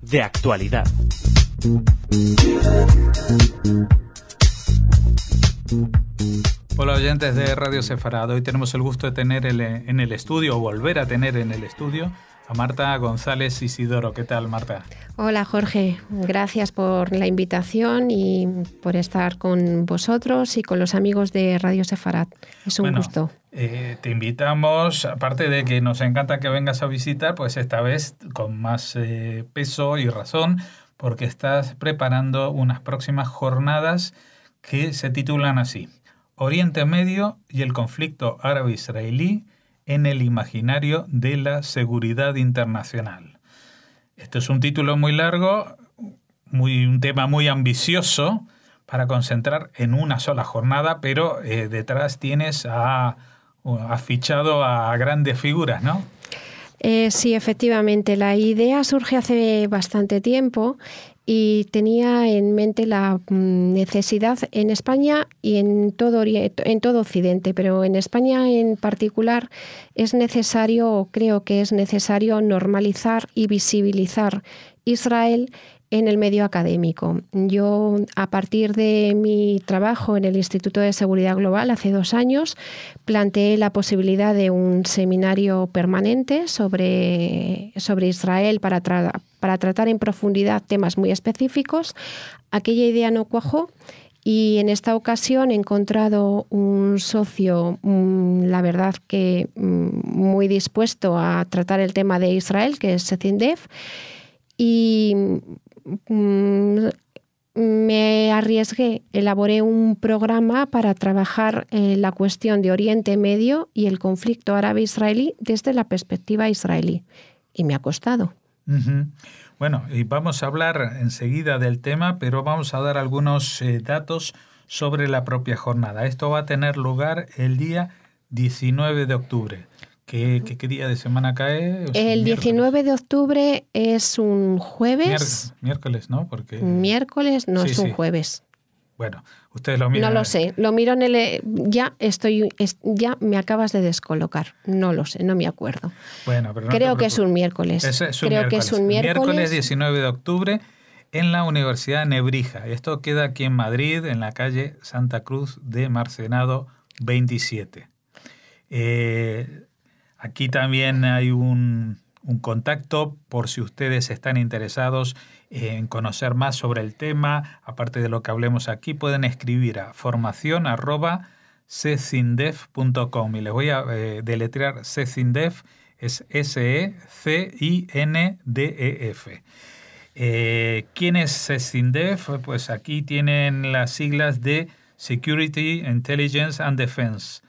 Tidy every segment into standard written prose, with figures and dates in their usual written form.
De actualidad. Hola oyentes de Radio Sefarad. Hoy tenemos el gusto de tener en el estudio, o volver a tener en el estudio, a Marta González Isidoro. ¿Qué tal, Marta? Hola, Jorge. Gracias por la invitación y por estar con vosotros y con los amigos de Radio Sefarad. Es un gusto. Te invitamos, aparte de que nos encanta que vengas a visitar, pues esta vez con más peso y razón, porque estás preparando unas próximas jornadas que se titulan así: Oriente Medio y el conflicto árabe-israelí en el imaginario de la seguridad internacional. Esto es un título muy largo, un tema muy ambicioso para concentrar en una sola jornada, pero detrás has fichado a grandes figuras, ¿no? Sí, efectivamente. La idea surge hace bastante tiempo y tenía en mente la necesidad en España y en todo Occidente, pero en España en particular creo que es necesario normalizar y visibilizar Israel en el medio académico. Yo, a partir de mi trabajo en el Instituto de Seguridad Global hace 2 años, planteé la posibilidad de un seminario permanente sobre Israel para tratar en profundidad temas muy específicos. Aquella idea no cuajó y en esta ocasión he encontrado un socio, la verdad que muy dispuesto a tratar el tema de Israel, que es SECINDEF, y me arriesgué, elaboré un programa para trabajar la cuestión de Oriente Medio y el conflicto árabe-israelí desde la perspectiva israelí. Y me ha costado. Uh-huh. Bueno, y vamos a hablar enseguida del tema, pero vamos a dar algunos datos sobre la propia jornada. Esto va a tener lugar el día 19 de octubre. ¿Qué día de semana cae? El 19 de octubre es un jueves. Miércoles, ¿no? Miércoles no es un jueves. Bueno, ustedes lo miran. No lo sé, lo miro en el... Ya me acabas de descolocar. No lo sé, no me acuerdo. Bueno, pero creo que es un miércoles. Que es un miércoles 19 de octubre en la Universidad de Nebrija. Esto queda aquí en Madrid, en la calle Santa Cruz de Marcenado 27. Aquí también hay un contacto por si ustedes están interesados en conocer más sobre el tema. Aparte de lo que hablemos aquí, pueden escribir a formacion@cecindef.com y les voy a deletrear Cecindef, es SECINDEF. ¿Quién es Cecindef? Pues aquí tienen las siglas de Security, Intelligence and Defense.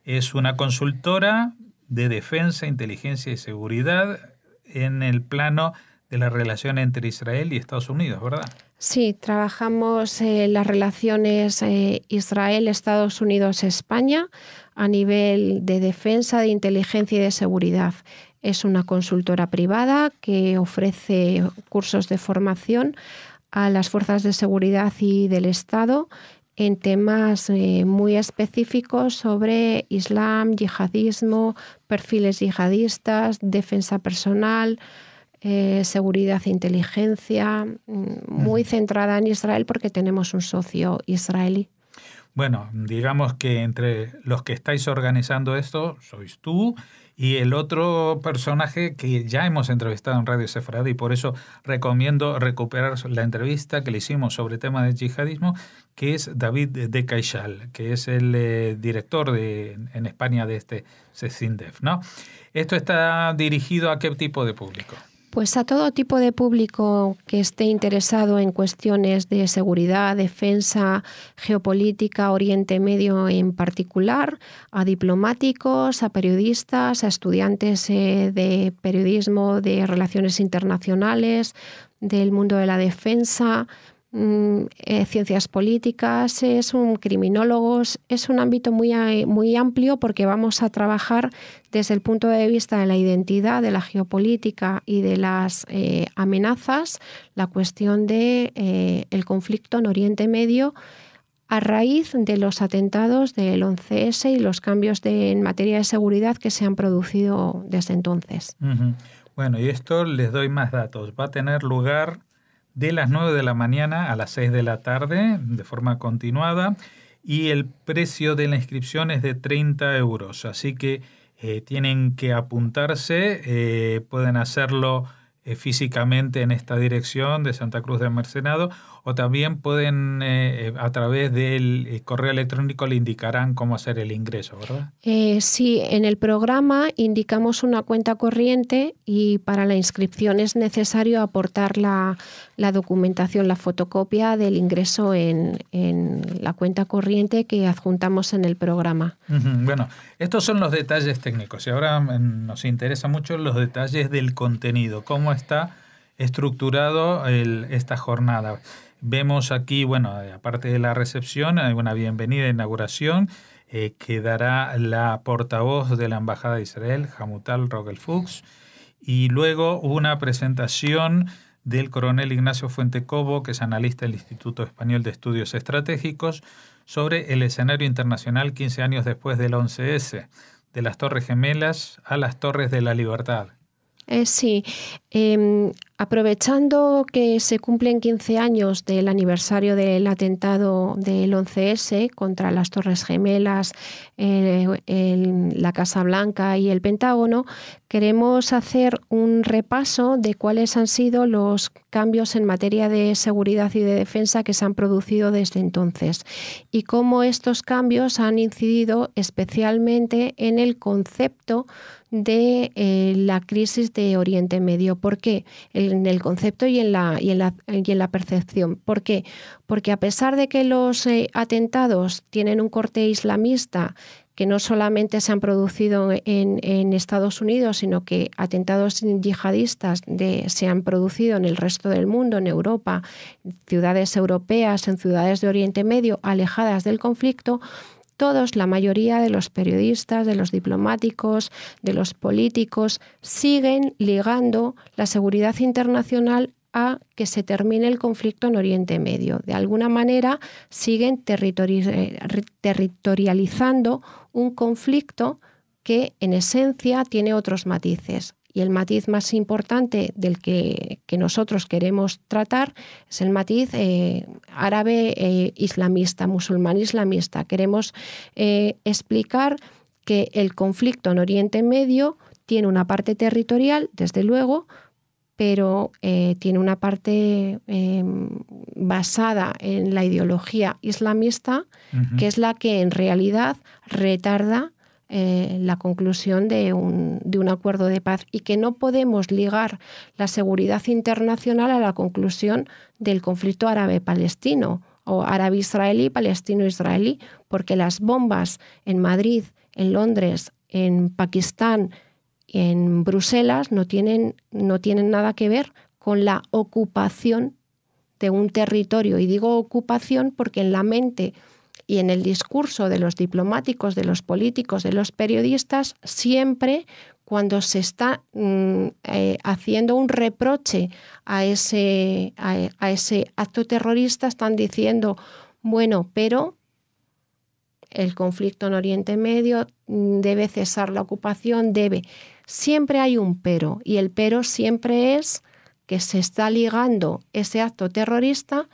Es una consultora de defensa, inteligencia y seguridad en el plano de la relación entre Israel y Estados Unidos, ¿verdad? Sí, trabajamos las relaciones Israel, Estados Unidos, España a nivel de defensa, de inteligencia y de seguridad. Es una consultora privada que ofrece cursos de formación a las fuerzas de seguridad y del Estado en temas muy específicos sobre Islam, yihadismo, perfiles yihadistas, defensa personal, seguridad e inteligencia, muy centrada en Israel porque tenemos un socio israelí. Bueno, digamos que entre los que estáis organizando esto sois tú y el otro personaje que ya hemos entrevistado en Radio Sefarad, y por eso recomiendo recuperar la entrevista que le hicimos sobre tema de yihadismo, que es David de Caixal, que es el director en España de este SECINDEF, ¿no? ¿Esto está dirigido a qué tipo de público? Pues a todo tipo de público que esté interesado en cuestiones de seguridad, defensa, geopolítica, Oriente Medio en particular, a diplomáticos, a periodistas, a estudiantes de periodismo, de relaciones internacionales, del mundo de la defensa, ciencias políticas, criminólogos. Es un ámbito muy amplio porque vamos a trabajar desde el punto de vista de la identidad, de la geopolítica y de las amenazas, la cuestión de el conflicto en Oriente Medio a raíz de los atentados del 11S y los cambios en materia de seguridad que se han producido desde entonces. Uh-huh. Bueno, y esto les doy más datos. Va a tener lugar de las 9 de la mañana a las 6 de la tarde, de forma continuada, y el precio de la inscripción es de 30 euros. Así que tienen que apuntarse, pueden hacerlo físicamente en esta dirección de Santa Cruz de Mercenado, o también pueden a través del correo electrónico le indicarán cómo hacer el ingreso, ¿verdad? Sí, en el programa indicamos una cuenta corriente y para la inscripción es necesario aportar la documentación, la fotocopia del ingreso en la cuenta corriente que adjuntamos en el programa. Bueno, estos son los detalles técnicos y ahora nos interesa mucho los detalles del contenido, cómo está estructurado esta jornada. Vemos aquí, bueno, aparte de la recepción, hay una bienvenida e inauguración que dará la portavoz de la Embajada de Israel, Hamutal Rogel Fuchs, y luego una presentación del coronel Ignacio Fuentecobo, que es analista del Instituto Español de Estudios Estratégicos, sobre el escenario internacional 15 años después del 11S, de las Torres Gemelas a las Torres de la Libertad. Sí, aprovechando que se cumplen 15 años del aniversario del atentado del 11S contra las Torres Gemelas, la Casa Blanca y el Pentágono, queremos hacer un repaso de cuáles han sido los cambios en materia de seguridad y de defensa que se han producido desde entonces y cómo estos cambios han incidido especialmente en el concepto de la crisis de Oriente Medio. ¿Por qué? En el concepto y en la percepción. ¿Por qué? Porque a pesar de que los atentados tienen un corte islamista, que no solamente se han producido en Estados Unidos, sino que atentados yihadistas se han producido en el resto del mundo, en Europa, en ciudades europeas, en ciudades de Oriente Medio, alejadas del conflicto, todos, la mayoría de los periodistas, de los diplomáticos, de los políticos, siguen ligando la seguridad internacional a que se termine el conflicto en Oriente Medio. De alguna manera siguen territorializando un conflicto que en esencia tiene otros matices. Y el matiz más importante del que nosotros queremos tratar es el matiz árabe islamista, musulmán islamista. Queremos explicar que el conflicto en Oriente Medio tiene una parte territorial, desde luego, pero tiene una parte basada en la ideología islamista, que es la que en realidad retarda la conclusión de un acuerdo de paz y que no podemos ligar la seguridad internacional a la conclusión del conflicto árabe-palestino o árabe-israelí, palestino-israelí, porque las bombas en Madrid, en Londres, en Pakistán, en Bruselas no tienen nada que ver con la ocupación de un territorio. Y digo ocupación porque en la mente y en el discurso de los diplomáticos, de los políticos, de los periodistas, siempre cuando se está haciendo un reproche a ese acto terrorista, están diciendo, bueno, pero el conflicto en Oriente Medio debe cesar la ocupación, Siempre hay un pero, y el pero siempre es que se está ligando ese acto terrorista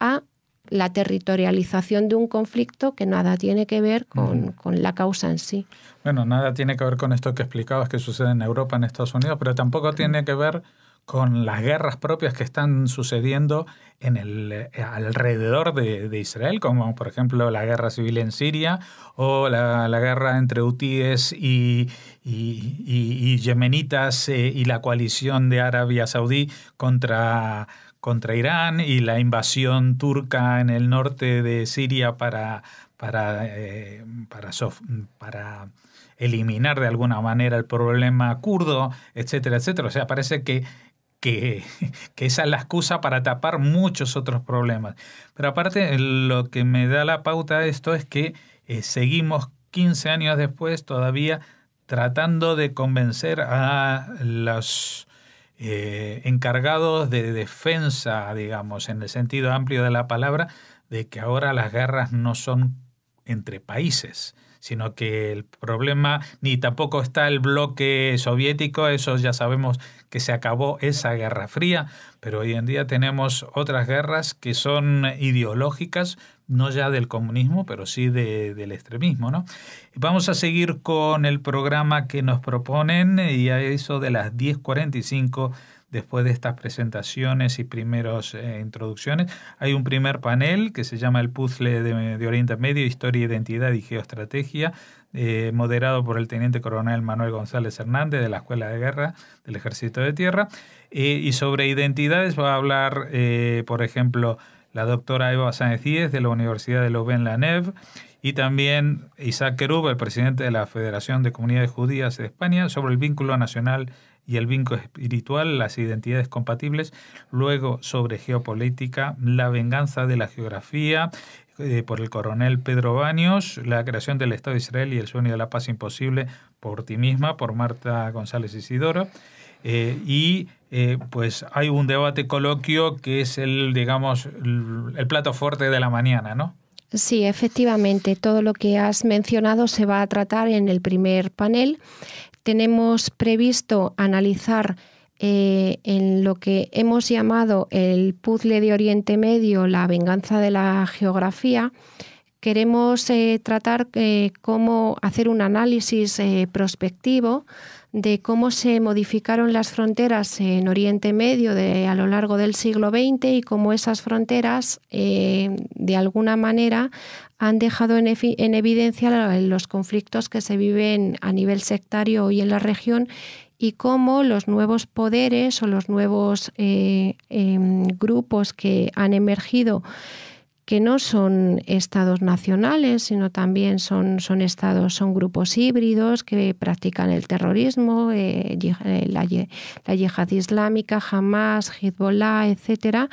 a la territorialización de un conflicto que nada tiene que ver con la causa en sí. Bueno, nada tiene que ver con esto que explicabas que sucede en Europa, en Estados Unidos, pero tampoco tiene que ver con las guerras propias que están sucediendo alrededor de Israel, como por ejemplo la guerra civil en Siria o la guerra entre hutíes y yemenitas y la coalición de Arabia Saudí contra Irán y la invasión turca en el norte de Siria para eliminar de alguna manera el problema kurdo, etcétera, etcétera. O sea, parece que esa es la excusa para tapar muchos otros problemas. Pero aparte, lo que me da la pauta de esto es que seguimos 15 años después todavía tratando de convencer a los encargados de defensa, digamos, en el sentido amplio de la palabra, de que ahora las guerras no son entre países, sino que el problema ni tampoco está el bloque soviético, eso ya sabemos que se acabó esa Guerra Fría, pero hoy en día tenemos otras guerras que son ideológicas, no ya del comunismo, pero sí del extremismo, ¿no? Vamos a seguir con el programa que nos proponen y a eso de las 10:45. Después de estas presentaciones y primeras introducciones, hay un primer panel que se llama El puzzle de Oriente Medio, Historia, Identidad y Geoestrategia, moderado por el teniente coronel Manuel González Hernández de la Escuela de Guerra del Ejército de Tierra. Y sobre identidades va a hablar, por ejemplo, la doctora Eva Sáenz Díez de la Universidad de Louvain-la-Neuve, y también Isaac Kerub, el presidente de la Federación de Comunidades Judías de España, sobre el vínculo nacional y el vínculo espiritual, las identidades compatibles. Luego sobre geopolítica, la venganza de la geografía, por el coronel Pedro Baños, la creación del Estado de Israel y el sueño de la paz imposible, por ti misma, por Marta González Isidoro. Pues hay un debate coloquio que es el plato fuerte de la mañana, ¿no? Sí, efectivamente, todo lo que has mencionado se va a tratar en el primer panel. Tenemos previsto analizar en lo que hemos llamado el puzzle de Oriente Medio, la venganza de la geografía. Queremos tratar cómo hacer un análisis prospectivo de cómo se modificaron las fronteras en Oriente Medio a lo largo del siglo XX y cómo esas fronteras de alguna manera han dejado en evidencia los conflictos que se viven a nivel sectario hoy en la región y cómo los nuevos poderes o los nuevos grupos que han emergido, que no son estados nacionales, sino también son grupos híbridos que practican el terrorismo, la yihad islámica, Hamas, Hezbollah, etcétera,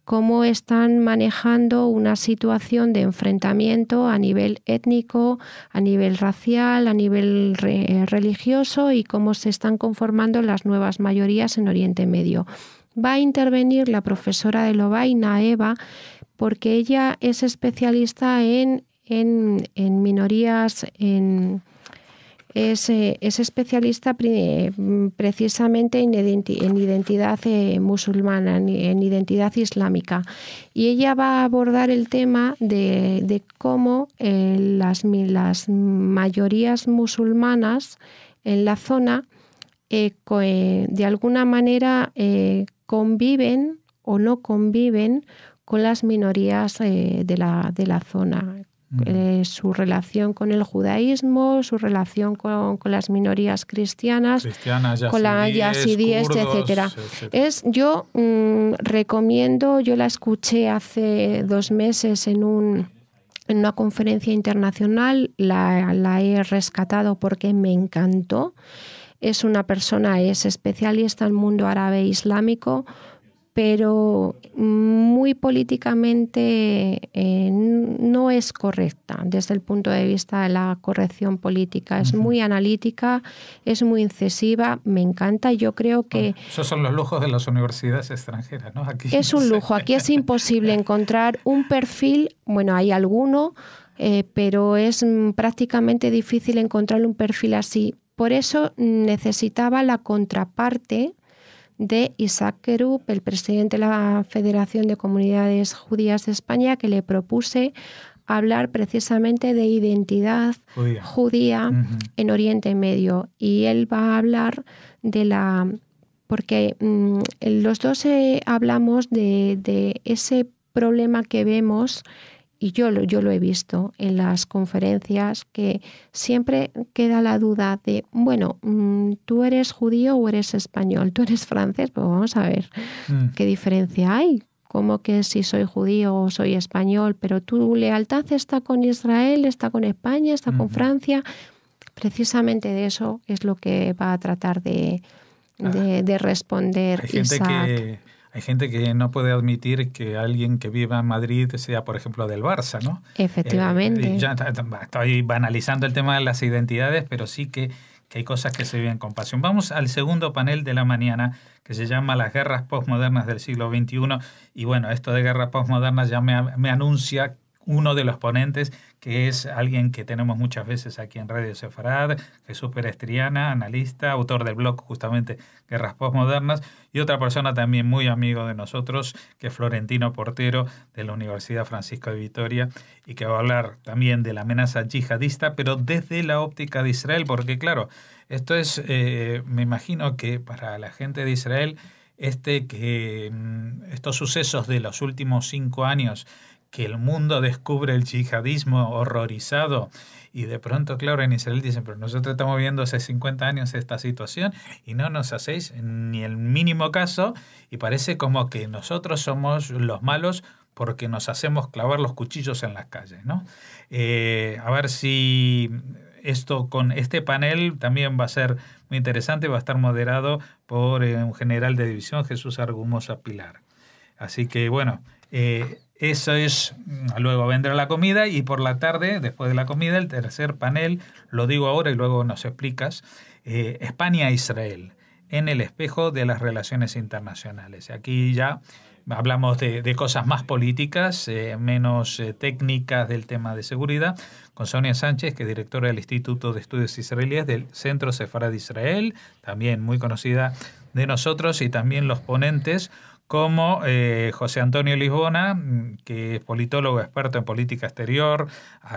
cómo están manejando una situación de enfrentamiento a nivel étnico, a nivel racial, a nivel religioso y cómo se están conformando las nuevas mayorías en Oriente Medio. Va a intervenir la profesora de Lovaina, Eva, porque ella es especialista en minorías, es especialista precisamente en identidad musulmana, en identidad islámica. Y ella va a abordar el tema de cómo las mayorías musulmanas en la zona de alguna manera conviven o no conviven con las minorías de la zona. Su relación con el judaísmo, su relación con las minorías cristianas, con las yazidíes, etcétera. Yo recomiendo, yo la escuché hace 2 meses en una conferencia internacional, la he rescatado porque me encantó. Es especialista en el mundo árabe e islámico, pero muy políticamente no es correcta desde el punto de vista de la corrección política. Es muy analítica, es muy incisiva, me encanta. Yo creo que... Esos son los lujos de las universidades extranjeras, ¿no? Aquí es un lujo. Aquí es imposible encontrar un perfil, bueno, hay alguno, pero es prácticamente difícil encontrar un perfil así. Por eso necesitaba la contraparte de Isaac Kerub, el presidente de la Federación de Comunidades Judías de España, que le propuse hablar precisamente de identidad judía en Oriente Medio. Y él va a hablar porque los dos hablamos de ese problema que vemos, y yo lo he visto en las conferencias, que siempre queda la duda de, bueno, ¿tú eres judío o eres español? ¿Tú eres francés? Pues vamos a ver qué diferencia hay. ¿Cómo que si soy judío o soy español? Pero tu lealtad está con Israel, está con España, está con Francia. Precisamente de eso es lo que va a tratar de responder Isaac. Hay gente que no puede admitir que alguien que viva en Madrid sea, por ejemplo, del Barça, ¿no? Efectivamente. Ya estoy banalizando el tema de las identidades, pero sí que hay cosas que se viven con pasión. Vamos al segundo panel de la mañana, que se llama Las guerras postmodernas del siglo XXI. Y bueno, esto de guerras postmodernas ya me anuncia uno de los ponentes, que es alguien que tenemos muchas veces aquí en Radio Sefarad, Jesús Pérez Triana, analista, autor del blog justamente Guerras Postmodernas, y otra persona también muy amigo de nosotros, que es Florentino Portero, de la Universidad Francisco de Vitoria, y que va a hablar también de la amenaza yihadista, pero desde la óptica de Israel, porque claro, esto es, me imagino que para la gente de Israel, estos sucesos de los últimos 5 años, que el mundo descubre el yihadismo horrorizado, y de pronto, claro, en Israel dicen, pero nosotros estamos viendo hace 50 años esta situación y no nos hacéis ni el mínimo caso, y parece como que nosotros somos los malos porque nos hacemos clavar los cuchillos en las calles, ¿no? A ver si esto con este panel también va a ser muy interesante, va a estar moderado por un general de división, Jesús Argumosa Pilar. Así que bueno, eso es, luego vendrá la comida, y por la tarde, después de la comida, el tercer panel, lo digo ahora y luego nos explicas, España-Israel, en el espejo de las relaciones internacionales. Aquí ya hablamos de cosas más políticas, menos técnicas del tema de seguridad, con Sonia Sánchez, que es directora del Instituto de Estudios Israelíes del Centro Sefarad de Israel, también muy conocida de nosotros, y también los ponentes como José Antonio Lisbona, que es politólogo experto en política exterior.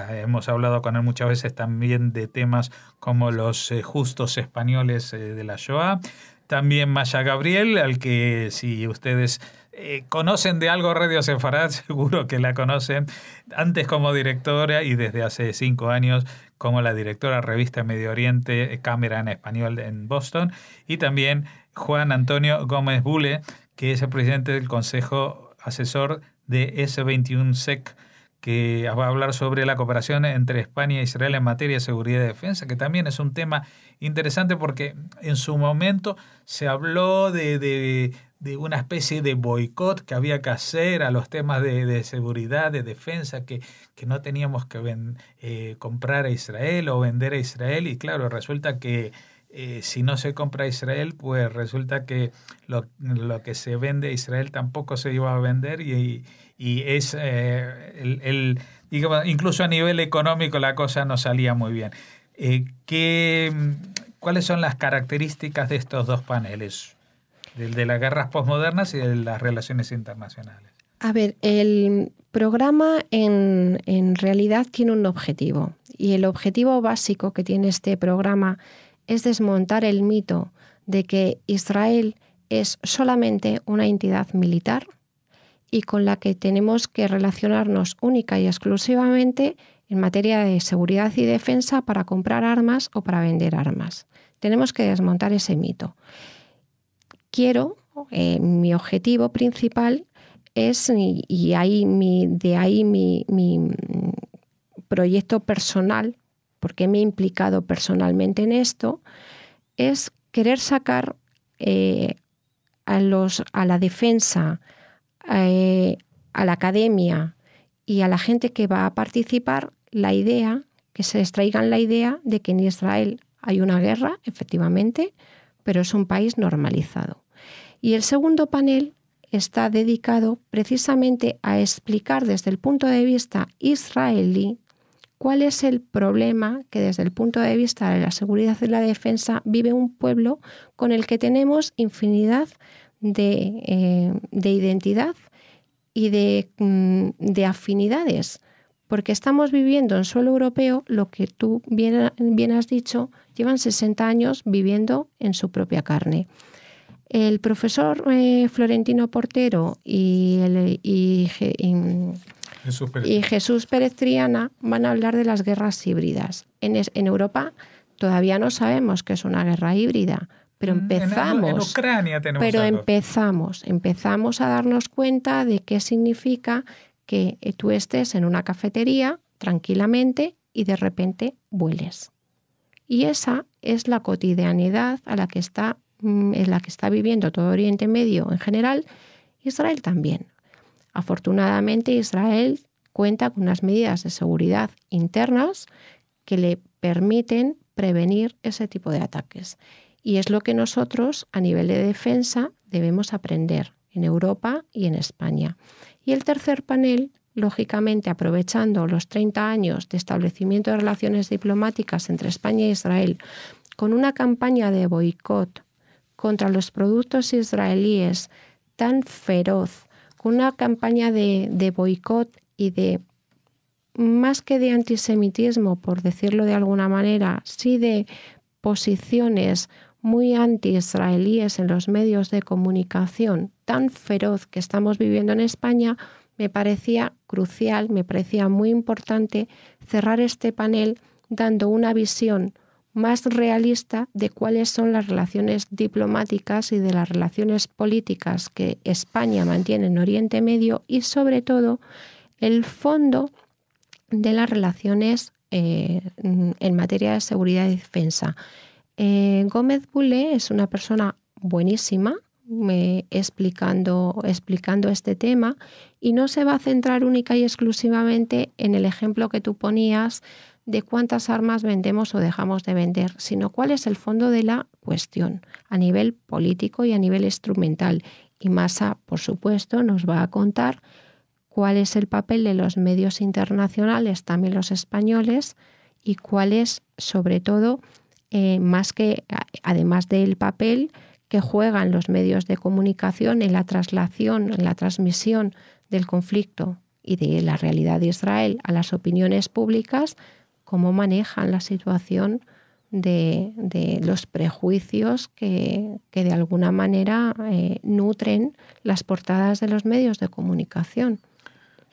Hemos hablado con él muchas veces también de temas como los justos españoles de la Shoah. También Maya Gabriel, al que si ustedes conocen de algo Radio Sefarad, seguro que la conocen, antes como directora y desde hace 5 años como la directora de revista Medio Oriente, Cámara en Español en Boston, y también Juan Antonio Gómez Bule, que es el presidente del Consejo Asesor de S21SEC, que va a hablar sobre la cooperación entre España e Israel en materia de seguridad y defensa, que también es un tema interesante porque en su momento se habló de una especie de boicot que había que hacer a los temas de seguridad, de defensa, que no teníamos que comprar a Israel o vender a Israel, y claro, resulta que si no se compra a Israel, pues resulta que lo que se vende a Israel tampoco se iba a vender, y es digamos, incluso a nivel económico la cosa no salía muy bien. ¿Cuáles son las características de estos dos paneles, de las guerras posmodernas y de las relaciones internacionales? A ver, el programa en realidad tiene un objetivo, y el objetivo básico que tiene este programa es desmontar el mito de que Israel es solamente una entidad militar y con la que tenemos que relacionarnos única y exclusivamente en materia de seguridad y defensa para comprar armas o para vender armas. Tenemos que desmontar ese mito. Mi objetivo principal es, de ahí mi proyecto personal, porque me he implicado personalmente en esto, es querer sacar a la defensa, a la academia y a la gente que va a participar que se extraigan la idea de que en Israel hay una guerra, efectivamente, pero es un país normalizado. Y el segundo panel está dedicado precisamente a explicar desde el punto de vista israelí cuál es el problema que desde el punto de vista de la seguridad y la defensa vive un pueblo con el que tenemos infinidad de identidad y de afinidades, porque estamos viviendo en suelo europeo lo que tú bien has dicho, llevan 60 años viviendo en su propia carne. El profesor Florentino Portero y Jesús Pérez Triana van a hablar de las guerras híbridas. En Europa todavía no sabemos qué es una guerra híbrida, pero empezamos. En Ucrania tenemos algo. Empezamos a darnos cuenta de qué significa que tú estés en una cafetería tranquilamente y de repente vueles. Y esa es la cotidianidad en la que está viviendo todo Oriente Medio en general, Israel también. Afortunadamente, Israel cuenta con unas medidas de seguridad internas que le permiten prevenir ese tipo de ataques. Y es lo que nosotros, a nivel de defensa, debemos aprender en Europa y en España. Y el tercer panel lógicamente aprovechando los 30 años de establecimiento de relaciones diplomáticas entre España e Israel, con una campaña de boicot contra los productos israelíes tan feroz, con una campaña de boicot y de, más que de antisemitismo, por decirlo de alguna manera, sí de posiciones muy anti-israelíes en los medios de comunicación tan feroz que estamos viviendo en España, me parecía crucial, me parecía muy importante cerrar este panel dando una visión más realista de cuáles son las relaciones diplomáticas y de las relaciones políticas que España mantiene en Oriente Medio y sobre todo el fondo de las relaciones en materia de seguridad y defensa. Gómez Bulé es una persona buenísima explicando este tema y no se va a centrar única y exclusivamente en el ejemplo que tú ponías de cuántas armas vendemos o dejamos de vender, sino cuál es el fondo de la cuestión a nivel político y a nivel instrumental. Y Massa, por supuesto, nos va a contar cuál es el papel de los medios internacionales, también los españoles, y cuál es, sobre todo, más que, además del papel que juegan los medios de comunicación en la traslación, en la transmisión del conflicto y de la realidad de Israel a las opiniones públicas, cómo manejan la situación de los prejuicios que de alguna manera nutren las portadas de los medios de comunicación.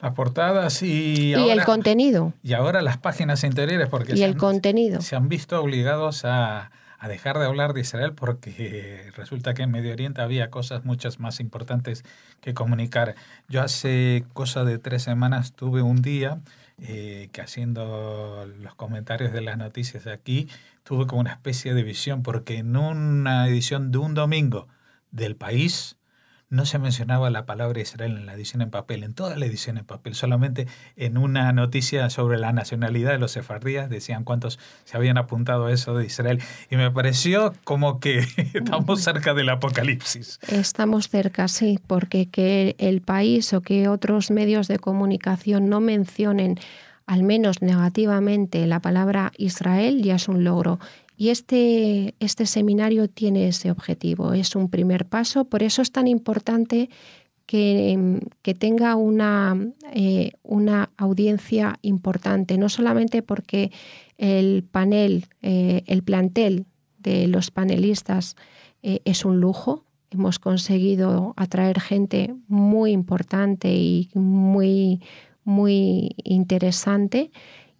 Las portadas y ahora, el contenido. Y ahora las páginas interiores, porque se han visto obligados a dejar de hablar de Israel porque resulta que en Medio Oriente había cosas muchas más importantes que comunicar. Yo hace cosa de 3 semanas tuve un día que haciendo los comentarios de las noticias aquí, tuve como una especie de visión, porque en una edición de un domingo del País no se mencionaba la palabra Israel en la edición en papel, en toda la edición en papel, solamente en una noticia sobre la nacionalidad de los sefardíes decían cuántos se habían apuntado a eso de Israel. Y me pareció como que estamos cerca del apocalipsis. Estamos cerca, sí, porque que el País o que otros medios de comunicación no mencionen, al menos negativamente, la palabra Israel ya es un logro. Y este seminario tiene ese objetivo, es un primer paso, por eso es tan importante que tenga una audiencia importante, no solamente porque el plantel de los panelistas es un lujo, hemos conseguido atraer gente muy importante y muy, muy interesante,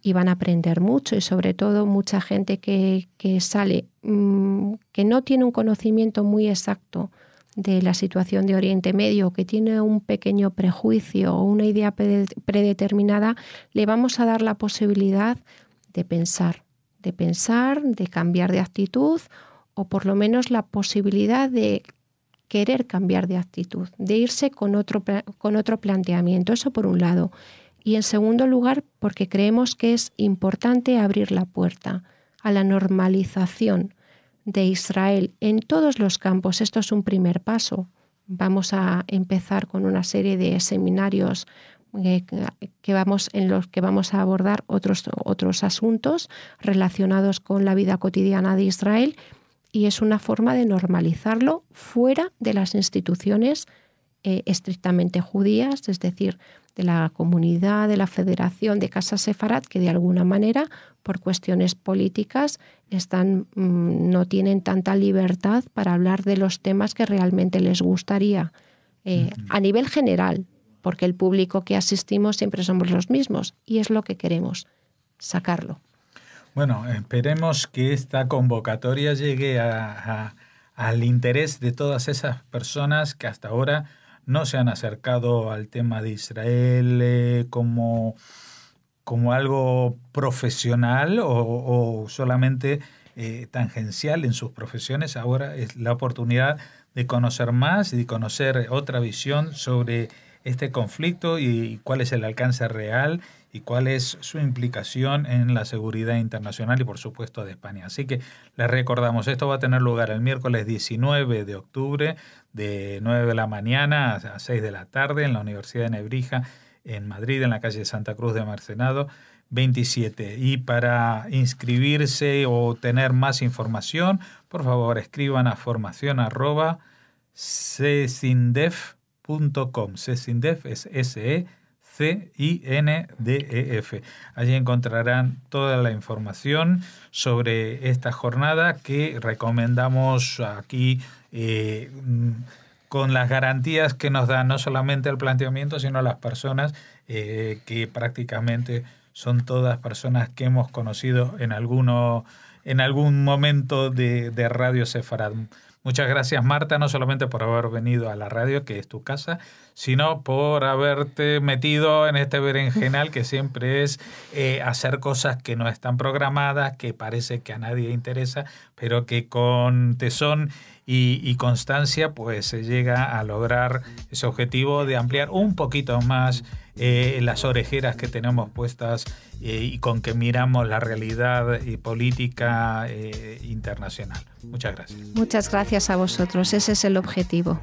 y van a aprender mucho y sobre todo mucha gente que sale, que no tiene un conocimiento muy exacto de la situación de Oriente Medio, que tiene un pequeño prejuicio o una idea predeterminada, le vamos a dar la posibilidad de pensar, de cambiar de actitud o por lo menos la posibilidad de querer cambiar de actitud, de irse con otro planteamiento. Eso por un lado. Y en segundo lugar, porque creemos que es importante abrir la puerta a la normalización de Israel en todos los campos. Esto es un primer paso. Vamos a empezar con una serie de seminarios en los que vamos a abordar otros asuntos relacionados con la vida cotidiana de Israel, y es una forma de normalizarlo fuera de las instituciones estrictamente judías, es decir, de la comunidad, de la Federación de Casas Sefarad, que de alguna manera, por cuestiones políticas, no tienen tanta libertad para hablar de los temas que realmente les gustaría a nivel general, porque el público que asistimos siempre somos los mismos y es lo que queremos, sacarlo. Bueno, esperemos que esta convocatoria llegue al interés de todas esas personas que hasta ahora no se han acercado al tema de Israel como algo profesional o solamente tangencial en sus profesiones. Ahora es la oportunidad de conocer más y de conocer otra visión sobre este conflicto y cuál es el alcance real y cuál es su implicación en la seguridad internacional y, por supuesto, de España. Así que les recordamos, esto va a tener lugar el miércoles 19 de octubre de 9 de la mañana a 6 de la tarde en la Universidad de Nebrija en Madrid, en la calle Santa Cruz de Marcenado 27. Y para inscribirse o tener más información, por favor escriban a formación@cecindef.com. Cecindef es SECINDEF. Allí encontrarán toda la información sobre esta jornada que recomendamos aquí con las garantías que nos da no solamente el planteamiento, sino las personas que prácticamente son todas personas que hemos conocido en algún momento de Radio Sefarad. Muchas gracias, Marta, no solamente por haber venido a la radio, que es tu casa, sino por haberte metido en este berenjenal que siempre es hacer cosas que no están programadas, que parece que a nadie interesa, pero que con tesón y constancia pues se llega a lograr ese objetivo de ampliar un poquito más las orejeras que tenemos puestas y con que miramos la realidad política internacional. Muchas gracias. Muchas gracias a vosotros, ese es el objetivo.